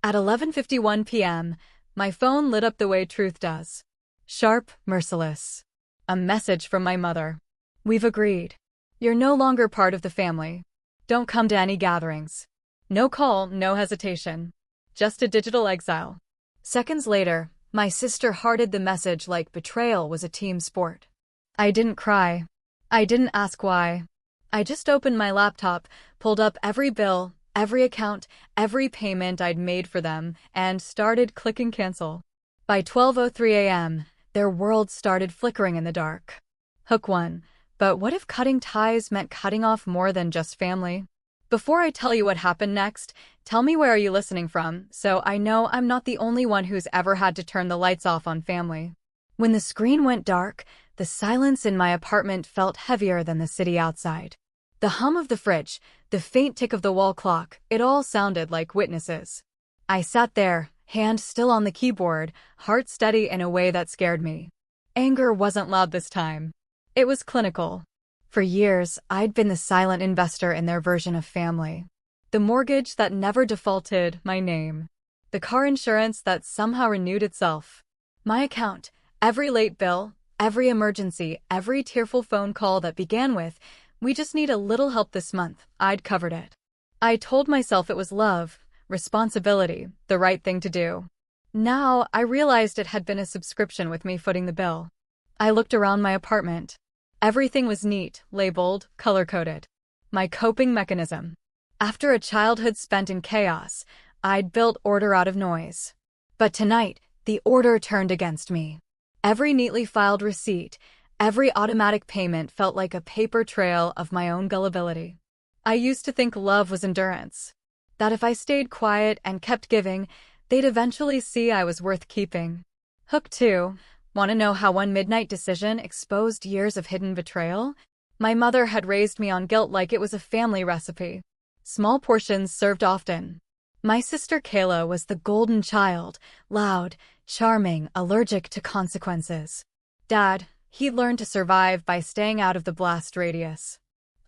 At 11:51 p.m., my phone lit up the way truth does. Sharp, merciless. A message from my mother. We've agreed. You're no longer part of the family. Don't come to any gatherings. No call, no hesitation. Just a digital exile. Seconds later, my sister hearted the message like betrayal was a team sport. I didn't cry. I didn't ask why. I just opened my laptop, pulled up every bill, every account, every payment I'd made for them, and started clicking cancel. By 12:03 a.m., their world started flickering in the dark. Hook 1. But what if cutting ties meant cutting off more than just family? Before I tell you what happened next, tell me where are you listening from, so I know I'm not the only one who's ever had to turn the lights off on family. When the screen went dark, the silence in my apartment felt heavier than the city outside. The hum of the fridge, the faint tick of the wall clock, it all sounded like witnesses. I sat there, hand still on the keyboard, heart steady in a way that scared me. Anger wasn't loud this time. It was clinical. For years, I'd been the silent investor in their version of family. The mortgage that never defaulted, my name. The car insurance that somehow renewed itself. My account, every late bill, every emergency, every tearful phone call that began with, "We just need a little help this month," I'd covered it. I told myself it was love, responsibility, the right thing to do. Now, I realized it had been a subscription with me footing the bill. I looked around my apartment. Everything was neat, labeled, color-coded. My coping mechanism. After a childhood spent in chaos, I'd built order out of noise. But tonight, the order turned against me. Every neatly filed receipt, every automatic payment felt like a paper trail of my own gullibility. I used to think love was endurance. That if I stayed quiet and kept giving, they'd eventually see I was worth keeping. Hook 2. Want to know how one midnight decision exposed years of hidden betrayal? My mother had raised me on guilt like it was a family recipe. Small portions served often. My sister Kayla was the golden child, loud, charming, allergic to consequences. Dad, he'd learned to survive by staying out of the blast radius.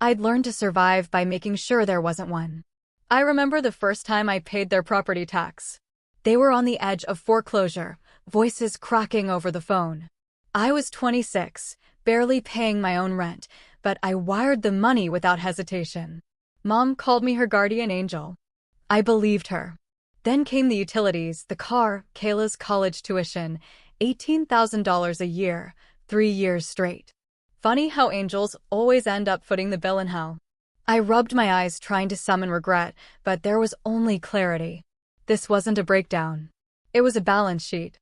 I'd learned to survive by making sure there wasn't one. I remember the first time I paid their property tax. They were on the edge of foreclosure, voices cracking over the phone. I was 26, barely paying my own rent, but I wired the money without hesitation. Mom called me her guardian angel. I believed her. Then came the utilities, the car, Kayla's college tuition, $18,000 a year, 3 years straight. Funny how angels always end up footing the bill in hell. I rubbed my eyes trying to summon regret, but there was only clarity. This wasn't a breakdown. It was a balance sheet.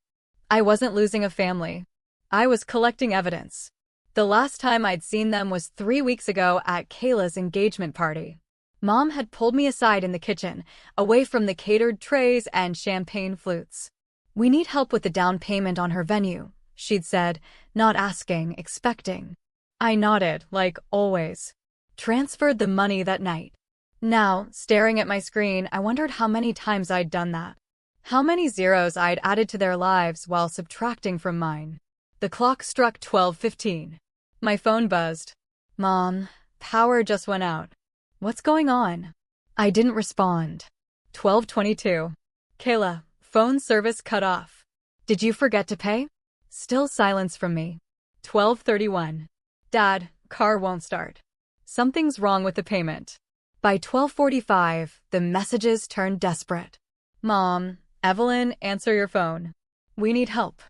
I wasn't losing a family. I was collecting evidence. The last time I'd seen them was 3 weeks ago at Kayla's engagement party. Mom had pulled me aside in the kitchen, away from the catered trays and champagne flutes. "We need help with the down payment on her venue," she'd said, not asking, expecting. I nodded, like always. Transferred the money that night. Now, staring at my screen, I wondered how many times I'd done that. How many zeros I'd added to their lives while subtracting from mine. The clock struck 12:15. My phone buzzed. "Mom, power just went out." "What's going on?" I didn't respond. 12:22. "Kayla, phone service cut off. Did you forget to pay?" Still silence from me. 12:31. "Dad, car won't start. Something's wrong with the payment." By 12:45, the messages turned desperate. "Mom, Evelyn, answer your phone. We need help."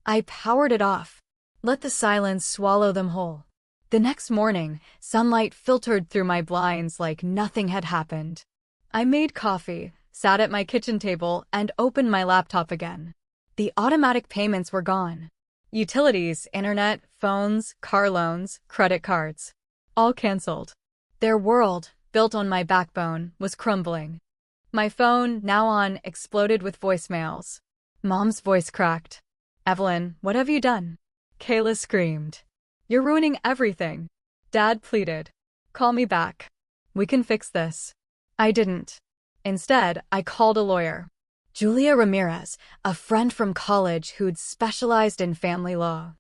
I powered it off. Let the silence swallow them whole. The next morning, sunlight filtered through my blinds like nothing had happened. I made coffee, sat at my kitchen table, and opened my laptop again. The automatic payments were gone. Utilities, internet, phones, car loans, credit cards. All canceled. Their world, built on my backbone, was crumbling. My phone, now on, exploded with voicemails. Mom's voice cracked. "Evelyn, what have you done?" Kayla screamed. "You're ruining everything." Dad pleaded. "Call me back. We can fix this." I didn't. Instead, I called a lawyer. Julia Ramirez, a friend from college who'd specialized in family law.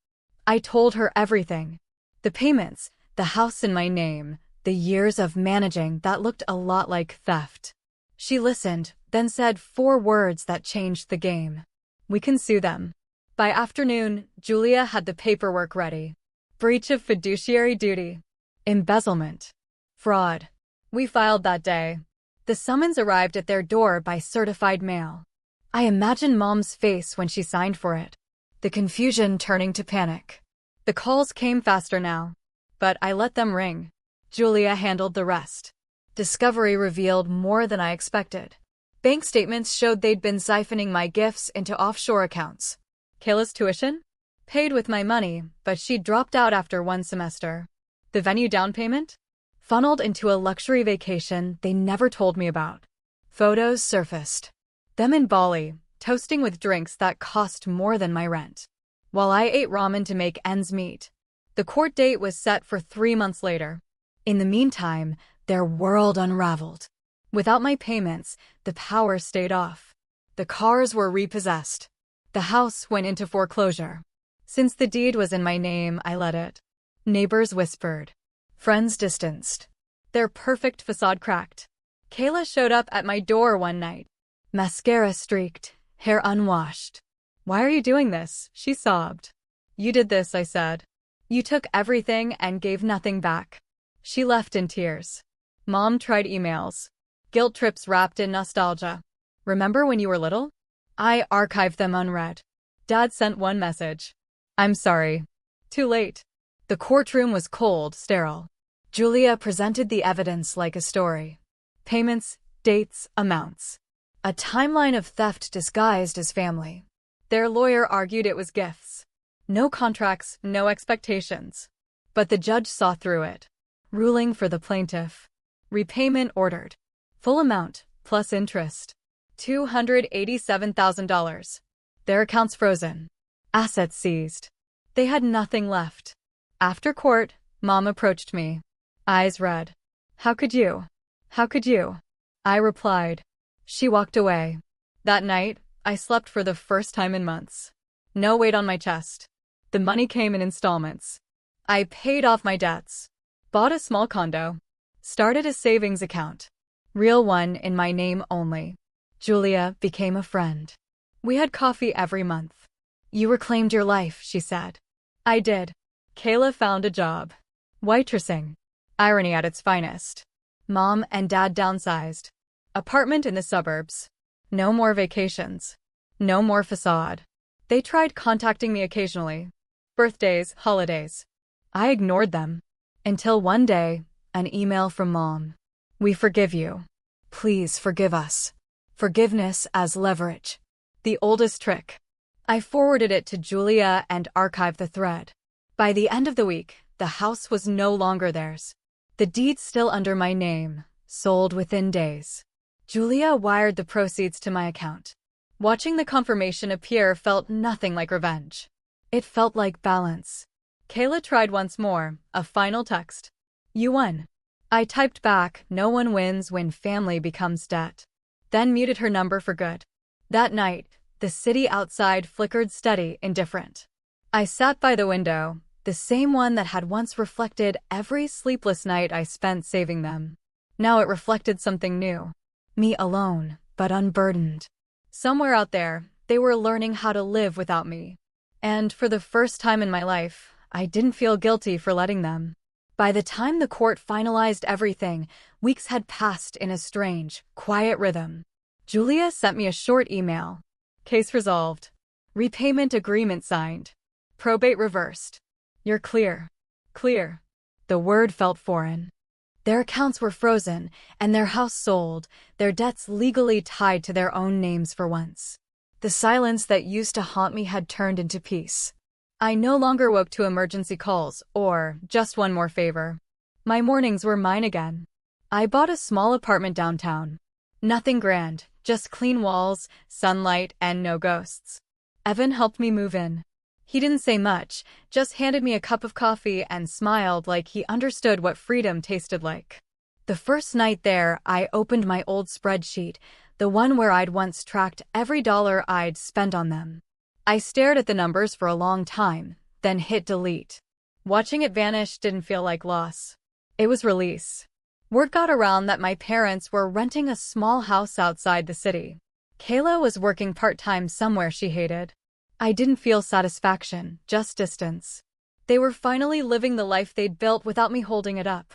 I told her everything. The payments, the house in my name, the years of managing that looked a lot like theft. She listened, then said 4 words that changed the game. We can sue them. By afternoon, Julia had the paperwork ready. Breach of fiduciary duty. Embezzlement. Fraud. We filed that day. The summons arrived at their door by certified mail. I imagined Mom's face when she signed for it. The confusion turning to panic. The calls came faster now, but I let them ring. Julia handled the rest. Discovery revealed more than I expected. Bank statements showed they'd been siphoning my gifts into offshore accounts. Kayla's tuition? Paid with my money, but she dropped out after 1 semester. The venue down payment? Funneled into a luxury vacation they never told me about. Photos surfaced. Them in Bali, toasting with drinks that cost more than my rent. While I ate ramen to make ends meet. The court date was set for 3 months later. In the meantime, their world unraveled. Without my payments, the power stayed off. The cars were repossessed. The house went into foreclosure. Since the deed was in my name, I let it. Neighbors whispered. Friends distanced. Their perfect facade cracked. Kayla showed up at my door one night. Mascara streaked, hair unwashed. Why are you doing this? She sobbed. You did this, I said. You took everything and gave nothing back. She left in tears. Mom tried emails. Guilt trips wrapped in nostalgia. Remember when you were little? I archived them unread. Dad sent one message. I'm sorry. Too late. The courtroom was cold, sterile. Julia presented the evidence like a story. Payments, dates, amounts. A timeline of theft disguised as family. Their lawyer argued it was gifts. No contracts, no expectations. But the judge saw through it. Ruling for the plaintiff. Repayment ordered. Full amount, plus interest. $287,000. Their accounts frozen. Assets seized. They had nothing left. After court, Mom approached me. Eyes red. How could you? How could you? I replied. She walked away. That night, I slept for the first time in months. No weight on my chest. The money came in installments. I paid off my debts. Bought a small condo. Started a savings account. Real one in my name only. Julia became a friend. We had coffee every month. You reclaimed your life, she said. I did. Kayla found a job. Waitressing. Irony at its finest. Mom and Dad downsized. Apartment in the suburbs. No more vacations. No more facade. They tried contacting me occasionally. Birthdays, holidays. I ignored them. Until one day, an email from Mom. We forgive you. Please forgive us. Forgiveness as leverage. The oldest trick. I forwarded it to Julia and archived the thread. By the end of the week, the house was no longer theirs. The deed still under my name, sold within days. Julia wired the proceeds to my account. Watching the confirmation appear felt nothing like revenge. It felt like balance. Kayla tried once more, a final text. You won. I typed back, no one wins when family becomes debt. Then muted her number for good. That night, the city outside flickered steady, indifferent. I sat by the window, the same one that had once reflected every sleepless night I spent saving them. Now it reflected something new. Me alone, but unburdened. Somewhere out there, they were learning how to live without me. And for the first time in my life, I didn't feel guilty for letting them. By the time the court finalized everything, weeks had passed in a strange, quiet rhythm. Julia sent me a short email. Case resolved. Repayment agreement signed. Probate reversed. You're clear. Clear. The word felt foreign. Their accounts were frozen, and their house sold, their debts legally tied to their own names for once. The silence that used to haunt me had turned into peace. I no longer woke to emergency calls or just one more favor. My mornings were mine again. I bought a small apartment downtown. Nothing grand, just clean walls, sunlight, and no ghosts. Evan helped me move in. He didn't say much, just handed me a cup of coffee and smiled like he understood what freedom tasted like. The first night there, I opened my old spreadsheet, the one where I'd once tracked every dollar I'd spent on them. I stared at the numbers for a long time, then hit delete. Watching it vanish didn't feel like loss. It was release. Word got around that my parents were renting a small house outside the city. Kayla was working part-time somewhere she hated. I didn't feel satisfaction, just distance. They were finally living the life they'd built without me holding it up.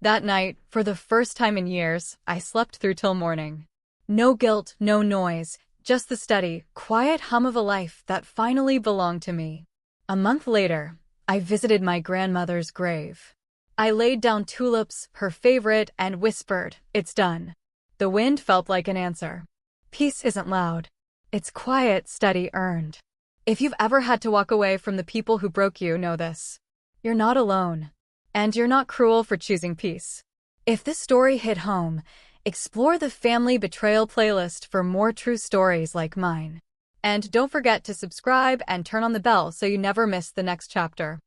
That night, for the first time in years, I slept through till morning. No guilt, no noise, just the steady, quiet hum of a life that finally belonged to me. A month later, I visited my grandmother's grave. I laid down tulips, her favorite, and whispered, "It's done." The wind felt like an answer. Peace isn't loud. It's quiet, steady, earned. If you've ever had to walk away from the people who broke you, know this. You're not alone. And you're not cruel for choosing peace. If this story hit home, explore the Family Betrayal playlist for more true stories like mine. And don't forget to subscribe and turn on the bell so you never miss the next chapter.